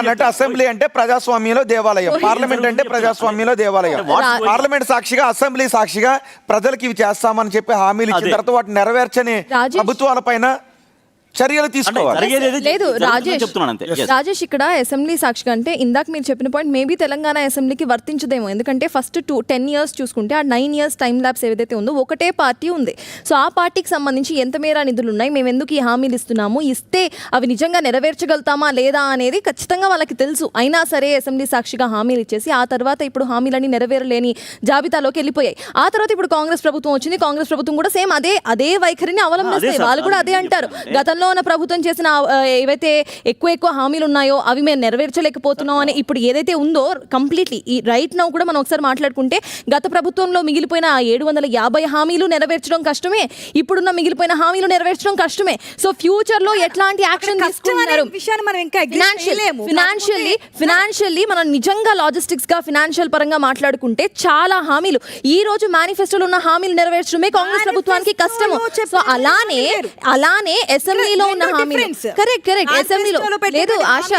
అన్నట్టు అసెంబ్లీ అంటే ప్రజాస్వామ్యంలో దేవాలయం, పార్లమెంట్ అంటే ప్రజాస్వామ్యంలో దేవాలయం. పార్లమెంట్ సాక్షిగా, అసెంబ్లీ సాక్షిగా ప్రజలకు ఇవి చేస్తామని చెప్పి హామీలు ఇచ్చిన తర్వాత వాటిని నెరవేర్చని ప్రభుత్వాల పైన చర్యలు తీసుకోవాలి. లేదు రాజేష్, ఇక్కడ అసెంబ్లీ సాక్షిగా అంటే ఇందాక మీరు చెప్పిన పాయింట్ మేబీ తెలంగాణ అసెంబ్లీకి వర్తించదేమో. ఎందుకంటే ఫస్ట్ 10 years చూసుకుంటే ఆ 9 years టైం ల్యాబ్స్ ఏదైతే ఉందో ఒకటే పార్టీ ఉంది. సో ఆ పార్టీకి సంబంధించి ఎంత మేర నిధులు ఉన్నాయి, మేము ఎందుకు ఈ హామీలు ఇస్తున్నాము, ఇస్తే అవి నిజంగా నెరవేర్చగలుగుతామా లేదా అనేది ఖచ్చితంగా వాళ్ళకి తెలుసు. అయినా సరే అసెంబ్లీ సాక్షిగా హామీలు ఇచ్చేసి ఆ తర్వాత ఇప్పుడు హామీలన్నీ నెరవేరలేని జాబితాలోకి వెళ్ళిపోయాయి. ఆ తర్వాత ఇప్పుడు కాంగ్రెస్ ప్రభుత్వం వచ్చింది. కాంగ్రెస్ ప్రభుత్వం కూడా సేమ్ అదే వైఖరిని అవలంబిస్తాయి. వాళ్ళు కూడా అదే అంటారు, గతంలో ఉన్న ప్రభుత్వం చేసిన ఏవైతే ఎక్కువ హామీలు ఉన్నాయో అవి మేము నెరవేర్చలేకపోతున్నాం అని. ఇప్పుడు ఏదైతే ఉందో కంప్లీట్లీ ఈ రైట్ నౌ కూడా మనం ఒకసారి మాట్లాడుకుంటే గత ప్రభుత్వంలో మిగిలిపోయిన 750 హామీలు నెరవేర్చడం కష్టమే, ఇప్పుడున్న మిగిలిపోయిన హామీలు నెరవేర్చడం కష్టమే. సో ఫ్యూచర్ లో ఎట్లాంటి యాక్షన్ తీసుకుంటున్నారు, ఫినాన్షియల్లీ మనం నిజంగా లాజిస్టిక్స్ గా ఫినాన్షియల్ పరంగా మాట్లాడుకుంటే చాలా హామీలు ఈ రోజు మేనిఫెస్టోలో ఉన్న హామీలు నెరవేర్చడమే కాంగ్రెస్ ప్రభుత్వానికి కష్టము. సో అలానే అసెంబ్లీలో ఉన్న హామీలు కరెక్ట్ అసెంబ్లీలో లేదు ఆశా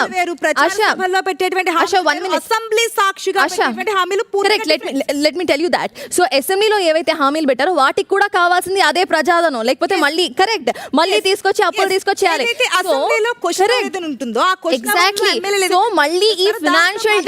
పెట్టేటువంటి అసెంబ్లీ సాక్షిగా పెట్టేటువంటి హామీలు correct. Let me tell you that. So అసెంబ్లీలో ఏవైతే హామీలు పెట్టారో వాటికి కూడా కావాల్సింది అదే ప్రజాధనం, లేకపోతే మళ్ళీ తీసుకొచ్చి అప్పులు తీసుకొచ్చేయాలి. సో మళ్ళీ ఈ ఫినాన్షియల్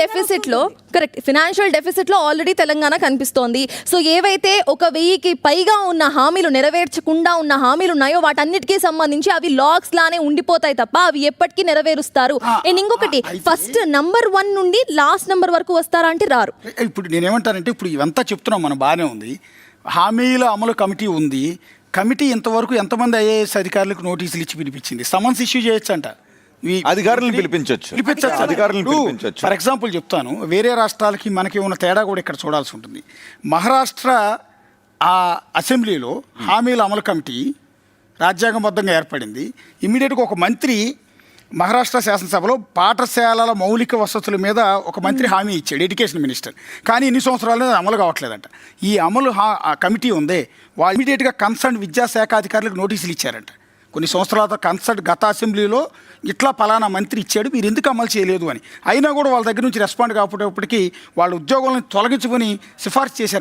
డెఫిసిట్ లో ఆల్రెడీ తెలంగాణ కనిపిస్తోంది. సో ఏవైతే 1000కి పైగా ఉన్న హామీలు నెరవేర్చకుండా ఉన్న హామీలు ఉన్నాయో వాటన్నిటికీ సంబంధించి అవి లాక్స్ లానే ఉండిపోతాయి తప్ప అవి ఎప్పటికీ నెరవేరుస్తారు. అండ్ ఇంకొకటి, ఫస్ట్ నంబర్ 1 నుండి లాస్ట్ నంబర్ వరకు వస్తారా అంటే రారు. ఇప్పుడు నేనేమంటానంటే, ఇప్పుడు ఇవంతా చెప్తున్నాం మనం, బాగానే ఉంది, హామీల అమలు కమిటీ ఉంది. కమిటీ ఇంతవరకు ఎంతమంది ఐఏఎస్ అధికారులకు నోటీసులు ఇచ్చి పిలిపించింది? సమన్స్ ఇష్యూ చేయొచ్చంట, అధికారులను పిలిపించవచ్చు. ఫర్ ఎగ్జాంపుల్ చెప్తాను, వేరే రాష్ట్రాలకి మనకి ఉన్న తేడా కూడా ఇక్కడ చూడాల్సి ఉంటుంది. మహారాష్ట్ర ఆ అసెంబ్లీలో హామీల అమలు కమిటీ రాజ్యాంగబద్ధంగా ఏర్పడింది. ఇమ్మీడియట్గా ఒక మంత్రి మహారాష్ట్ర శాసనసభలో పాఠశాలల మౌలిక వసతుల మీద ఒక మంత్రి హామీ ఇచ్చాడు, ఎడ్యుకేషన్ మినిస్టర్. కానీ ఇన్ని సంవత్సరాలు అమలు కావట్లేదంట. ఈ అమలు కమిటీ ఉందే, వాళ్ళు ఇమీడియట్గా కన్సర్న్ విద్యాశాఖ అధికారులకు నోటీసులు ఇచ్చారంట. కొన్ని సంవత్సరాల కన్సర్న్ గత అసెంబ్లీలో ఇట్లా పలానా మంత్రి ఇచ్చాడు, మీరు ఎందుకు అమలు చేయలేదు అని. అయినా కూడా వాళ్ళ దగ్గర నుంచి రెస్పాండ్ కాకపోయేప్పటికీ వాళ్ళ ఉద్యోగాలను తొలగించుకొని సిఫార్సు చేశారంట.